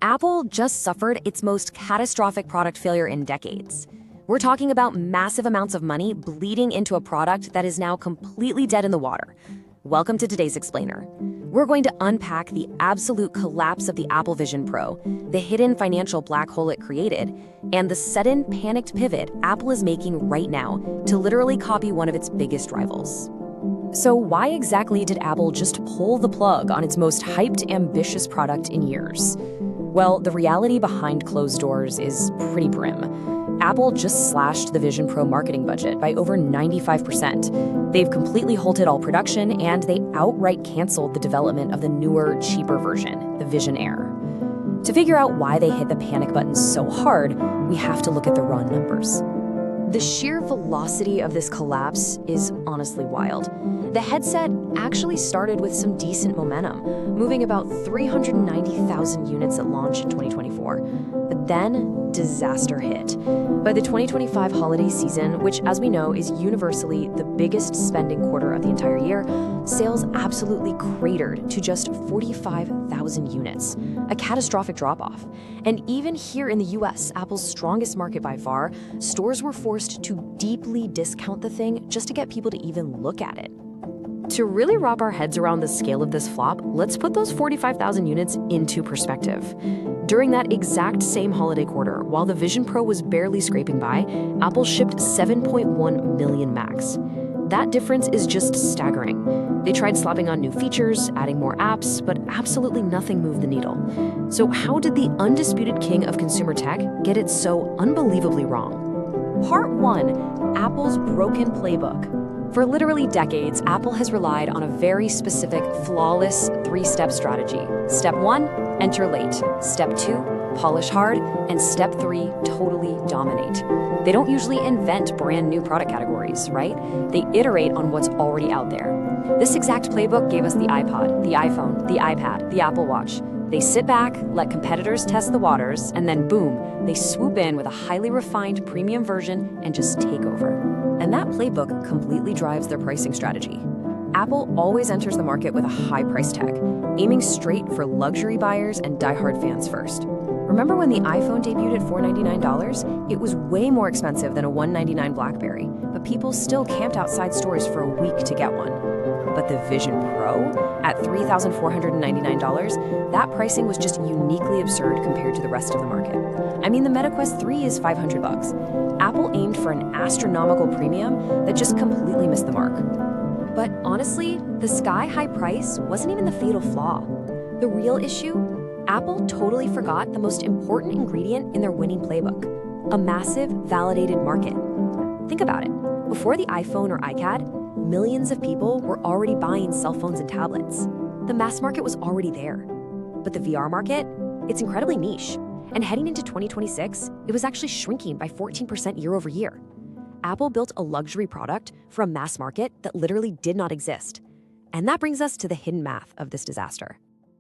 Apple just suffered its most catastrophic product failure in decades. We're talking about massive amounts of money bleeding into a product that is now completely dead in the water. Welcome to today's Explainer. We're going to unpack the absolute collapse of the Apple Vision Pro, the hidden financial black hole it created, and the sudden panicked pivot Apple is making right now to literally copy one of its biggest rivals. So why exactly did Apple just pull the plug on its most hyped, ambitious product in years? Well, the reality behind closed doors is pretty grim. Apple just slashed the Vision Pro marketing budget by over 95%. They've completely halted all production, and they outright canceled the development of the newer, cheaper version, the Vision Air. To figure out why they hit the panic button so hard, we have to look at the raw numbers. The sheer velocity of this collapse is honestly wild. The headset actually started with some decent momentum, moving about 390,000 units at launch in 2024. But then, disaster hit. By the 2025 holiday season, which as we know is universally the biggest spending quarter of the entire year, sales absolutely cratered to just 45,000 units, a catastrophic drop-off. And even here in the US, Apple's strongest market by far, stores were forced to deeply discount the thing just to get people to even look at it. To really wrap our heads around the scale of this flop, let's put those 45,000 units into perspective. During that exact same holiday quarter, while the Vision Pro was barely scraping by, Apple shipped 7.1 million Macs. That difference is just staggering. They tried slapping on new features, adding more apps, but absolutely nothing moved the needle. So how did the undisputed king of consumer tech get it so unbelievably wrong? Part 1, Apple's broken playbook. For literally decades, Apple has relied on a very specific, flawless three-step strategy. Step 1, enter late. Step 2, polish hard. And step 3, totally dominate. They don't usually invent brand new product categories, right? They iterate on what's already out there. This exact playbook gave us the iPod, the iPhone, the iPad, the Apple Watch. They sit back, let competitors test the waters, and then boom, they swoop in with a highly refined premium version and just take over. And that playbook completely drives their pricing strategy. Apple always enters the market with a high price tag, aiming straight for luxury buyers and diehard fans first. Remember when the iPhone debuted at $499? It was way more expensive than a $199 BlackBerry, but people still camped outside stores for a week to get one. But the Vision Pro, at $3,499, that pricing was just uniquely absurd compared to the rest of the market. I mean, the Meta Quest 3 is $500. Apple aimed for an astronomical premium that just completely missed the mark. But honestly, the sky-high price wasn't even the fatal flaw. The real issue? Apple totally forgot the most important ingredient in their winning playbook: a massive, validated market. Think about it. Before the iPhone or iPad, millions of people were already buying cell phones and tablets. The mass market was already there. But the VR market? It's incredibly niche. And heading into 2026, it was actually shrinking by 14% year over year. Apple built a luxury product for a mass market that literally did not exist. And that brings us to the hidden math of this disaster.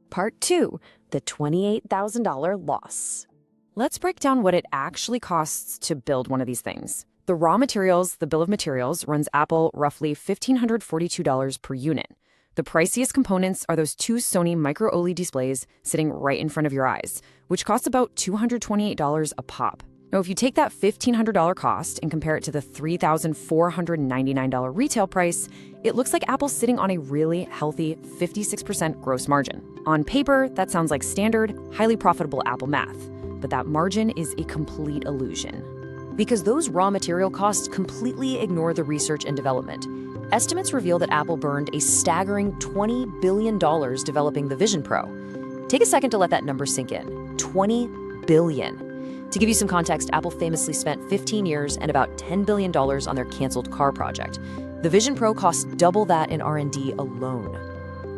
Part 2, the $28,000 loss. Let's break down what it actually costs to build one of these things. The raw materials, the bill of materials, runs Apple roughly $1,542 per unit. The priciest components are those two Sony micro OLED displays sitting right in front of your eyes, which cost about $228 a pop. Now, if you take that $1,500 cost and compare it to the $3,499 retail price, it looks like Apple's sitting on a really healthy 56% gross margin. On paper, that sounds like standard, highly profitable Apple math, but that margin is a complete illusion. Because those raw material costs completely ignore the research and development. Estimates reveal that Apple burned a staggering $20 billion developing the Vision Pro. Take a second to let that number sink in. $20 billion. To give you some context, Apple famously spent 15 years and about $10 billion on their canceled car project. The Vision Pro cost double that in R&D alone.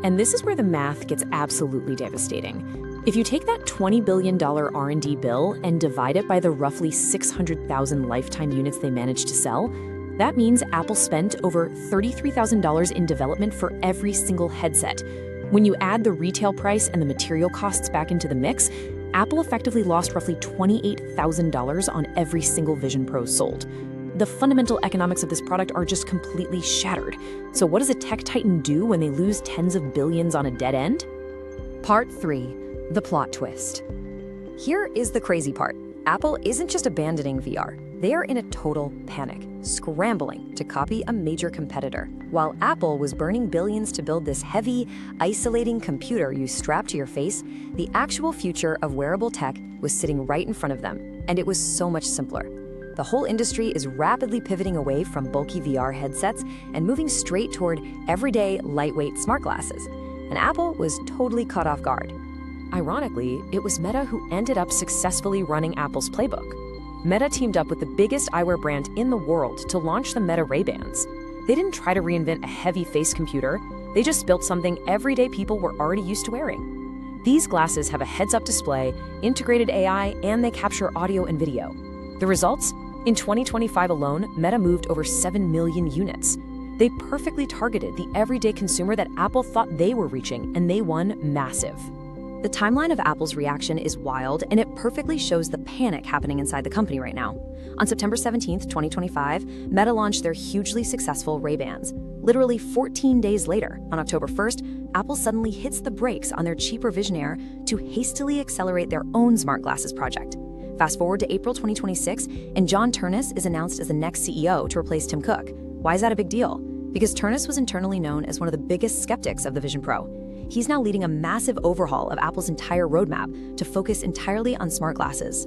And this is where the math gets absolutely devastating. If you take that $20 billion R&D bill and divide it by the roughly 600,000 lifetime units they managed to sell, that means Apple spent over $33,000 in development for every single headset. When you add the retail price and the material costs back into the mix, Apple effectively lost roughly $28,000 on every single Vision Pro sold. The fundamental economics of this product are just completely shattered. So what does a tech titan do when they lose tens of billions on a dead end? Part 3, the plot twist. Here is the crazy part. Apple isn't just abandoning VR. They are in a total panic, scrambling to copy a major competitor. While Apple was burning billions to build this heavy, isolating computer you strap to your face, the actual future of wearable tech was sitting right in front of them, and it was so much simpler. The whole industry is rapidly pivoting away from bulky VR headsets and moving straight toward everyday, lightweight smart glasses. And Apple was totally caught off guard. Ironically, it was Meta who ended up successfully running Apple's playbook. Meta teamed up with the biggest eyewear brand in the world to launch the Meta Ray-Bans. They didn't try to reinvent a heavy face computer, they just built something everyday people were already used to wearing. These glasses have a heads-up display, integrated AI, and they capture audio and video. The results? In 2025 alone, Meta moved over 7 million units. They perfectly targeted the everyday consumer that Apple thought they were reaching, and they won massive. The timeline of Apple's reaction is wild, and it perfectly shows the panic happening inside the company right now. On September 17th, 2025, Meta launched their hugely successful Ray-Bans. Literally 14 days later, on October 1st, Apple suddenly hits the brakes on their cheaper Vision Air to hastily accelerate their own smart glasses project. Fast forward to April 2026, and John Ternus is announced as the next CEO to replace Tim Cook. Why is that a big deal? Because Ternus was internally known as one of the biggest skeptics of the Vision Pro. He's now leading a massive overhaul of Apple's entire roadmap to focus entirely on smart glasses.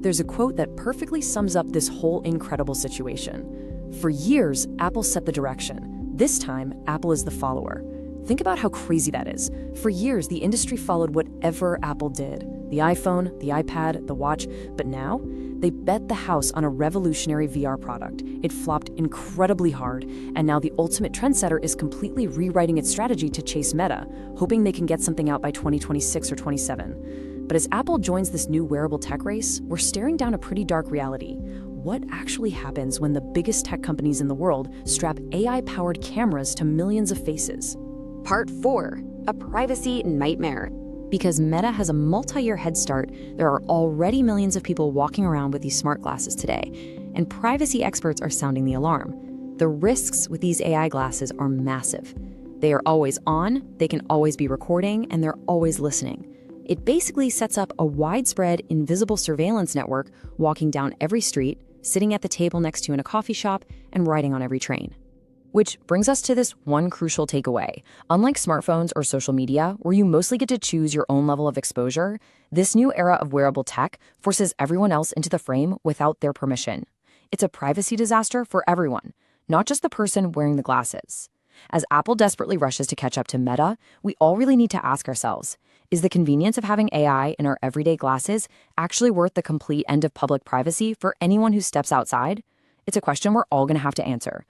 There's a quote that perfectly sums up this whole incredible situation. For years, Apple set the direction. This time, Apple is the follower. Think about how crazy that is. For years, the industry followed whatever Apple did. The iPhone, the iPad, the watch, but now they bet the house on a revolutionary VR product. It flopped incredibly hard, and now the ultimate trendsetter is completely rewriting its strategy to chase Meta, hoping they can get something out by 2026 or 27. But as Apple joins this new wearable tech race, we're staring down a pretty dark reality. What actually happens when the biggest tech companies in the world strap AI-powered cameras to millions of faces? Part 4. A privacy nightmare. Because Meta has a multi-year head start, there are already millions of people walking around with these smart glasses today, and privacy experts are sounding the alarm. The risks with these AI glasses are massive. They are always on, they can always be recording, and they're always listening. It basically sets up a widespread, invisible surveillance network walking down every street, sitting at the table next to you in a coffee shop, and riding on every train. Which brings us to this one crucial takeaway. Unlike smartphones or social media, where you mostly get to choose your own level of exposure, this new era of wearable tech forces everyone else into the frame without their permission. It's a privacy disaster for everyone, not just the person wearing the glasses. As Apple desperately rushes to catch up to Meta, we all really need to ask ourselves, is the convenience of having AI in our everyday glasses actually worth the complete end of public privacy for anyone who steps outside? It's a question we're all going to have to answer.